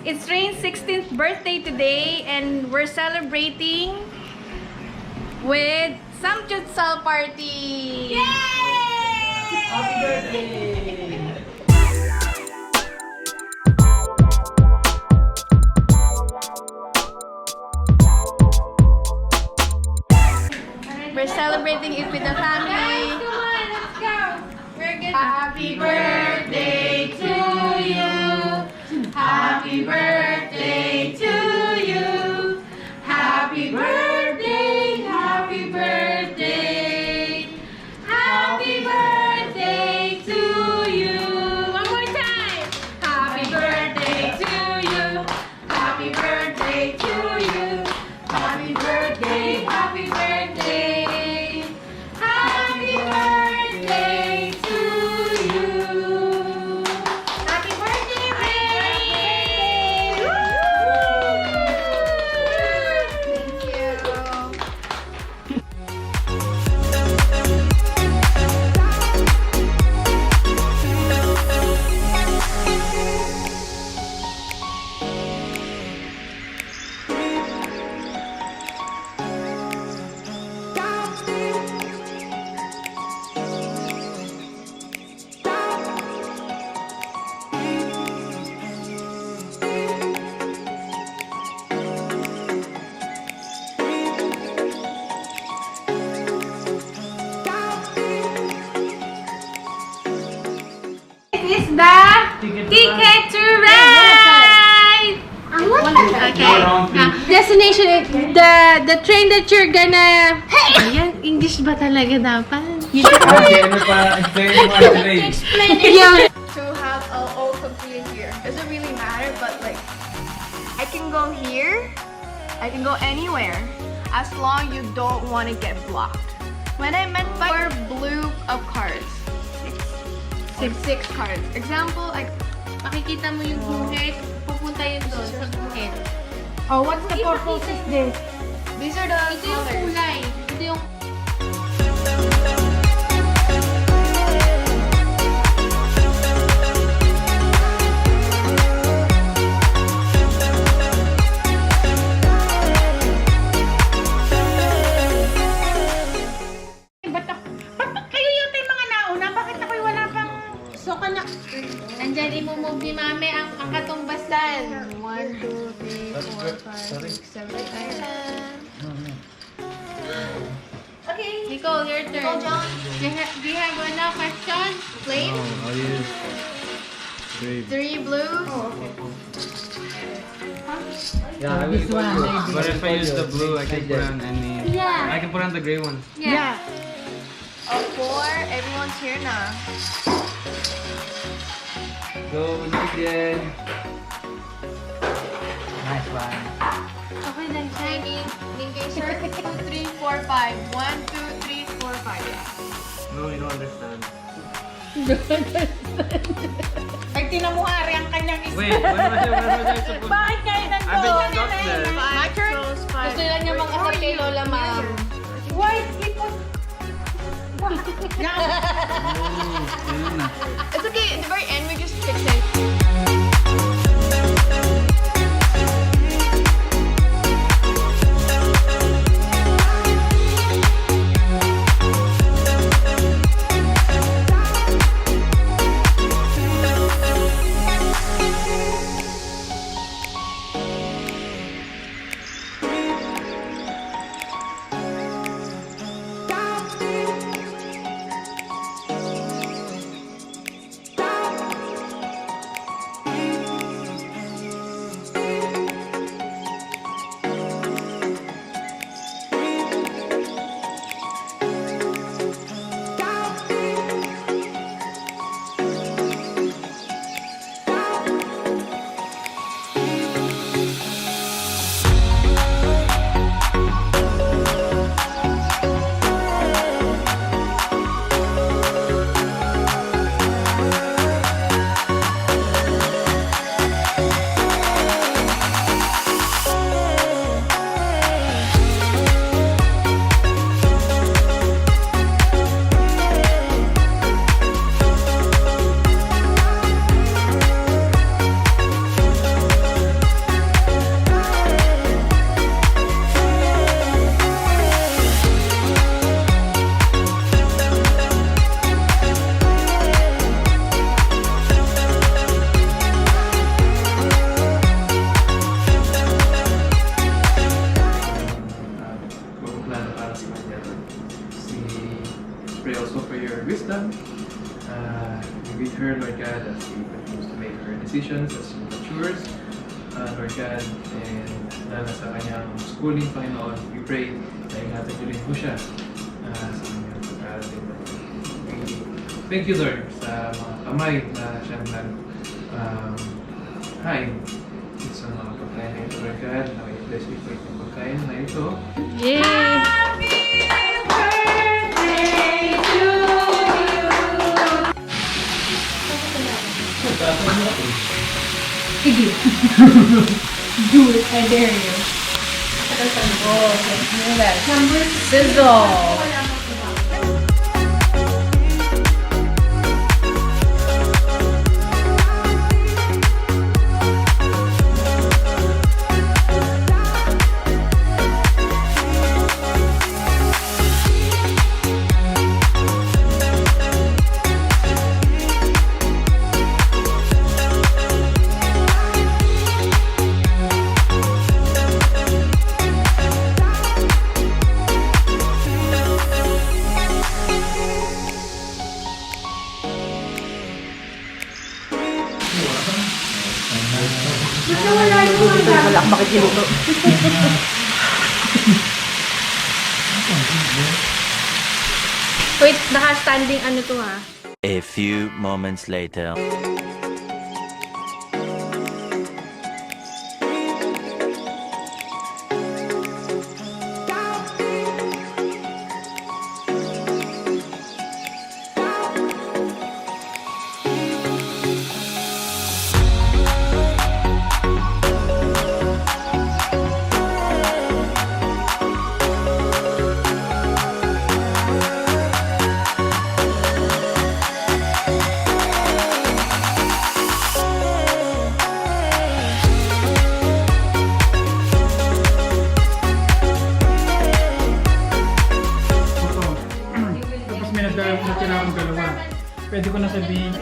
It's Rain's 16th birthday today, and we're celebrating with Samgyeopsal party! Yay! Happy birthday! We're celebrating it with the family. Come on, let's go! We're good. Happy birthday to you! Happy birthday to you! Happy birthday! Happy birthday! Happy birthday to you! One more time! Happy birthday to you! Happy birthday to you! Happy birthday! Happy birthday! Happy birthday to you! Happy birthday, Ray! Thank you. This is the ticket to ride. Okay. Destination, the train that you're gonna. Ayan, English ba talaga dapat? Explain Yeah. To have all completed here. Doesn't really matter, but like I can go here, I can go anywhere as long you don't want to get blocked. When I meant by blue of cards, six cards. Example, like Makikita mo yung guhit, pupunta yun doon sa guhit. Oh, what's the purpose of this? these are the Ito yung colors. kulay. Ito yung... Ba't kayo yata yung mga nauna? Bakit ako'y wala pang... So, kanya... Nandyan, imumove ni mami ang katumbasan. 1, 2, 3, 4, 5, 6, 7, 8, 9. Okay. Nicole, your turn. Go, John. Do you have one question? Plain? I'll use grade. 3 blues. Yeah, I will go blue. But if I use the blue, I can put on any. Yeah. I can put on the gray one. Yeah. 4. Everyone's here now. Go, Nick. Nice one. Okay lang siya. Kayser. 2, 3, 4, 5. 1, 2, 3, 4, 5. No, you don't understand. Ay, tinamuhari ang kanyang isa. Wait, what was I supposed to? Bakit kayo I've been nandun? stuck there. My turn. Gusto lang niya makasap kay Lola Ma'am. Why? It was... It's okay. At the very end, we just fix it. as she continues to make her decisions, as she matures, Lord God, and lalo sa kanyang schooling, Panginoon, we pray na ingatan niyo rin po siya sa kanyang pag-aaral din. Thank you, Lord, sa mga kamay na siyang hain sa mga pagkain na ito, Lord God. Bless you po itong pagkain na ito. Yay! Sige. Do it, I dare you. Oh, number sizzle. Wala akong makikiluto. Wait, naka-standing ano to ha? A few moments later. Natira akong dalawa. Pwede ko na sabihin.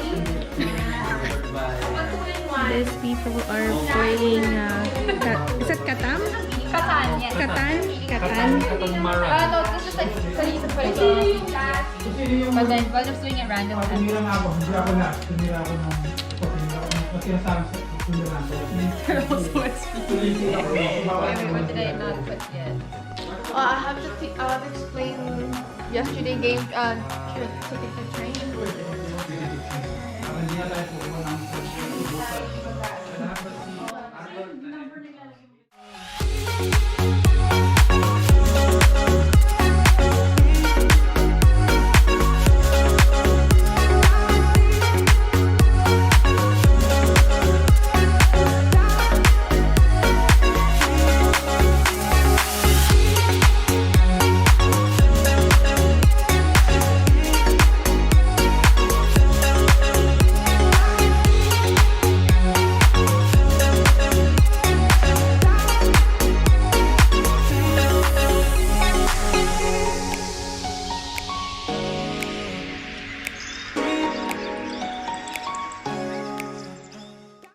These people are playing, is that Catan? Catan, yes. Catan? Catan? No, this is like studies and putting but then we're just doing it random. Tumira na ako. Tumira ako ng sinasabi sa tumira ako. Terrible source. Wait, what did I not put yet? I have to explain yesterday game ticket to train. Hindi na tayo po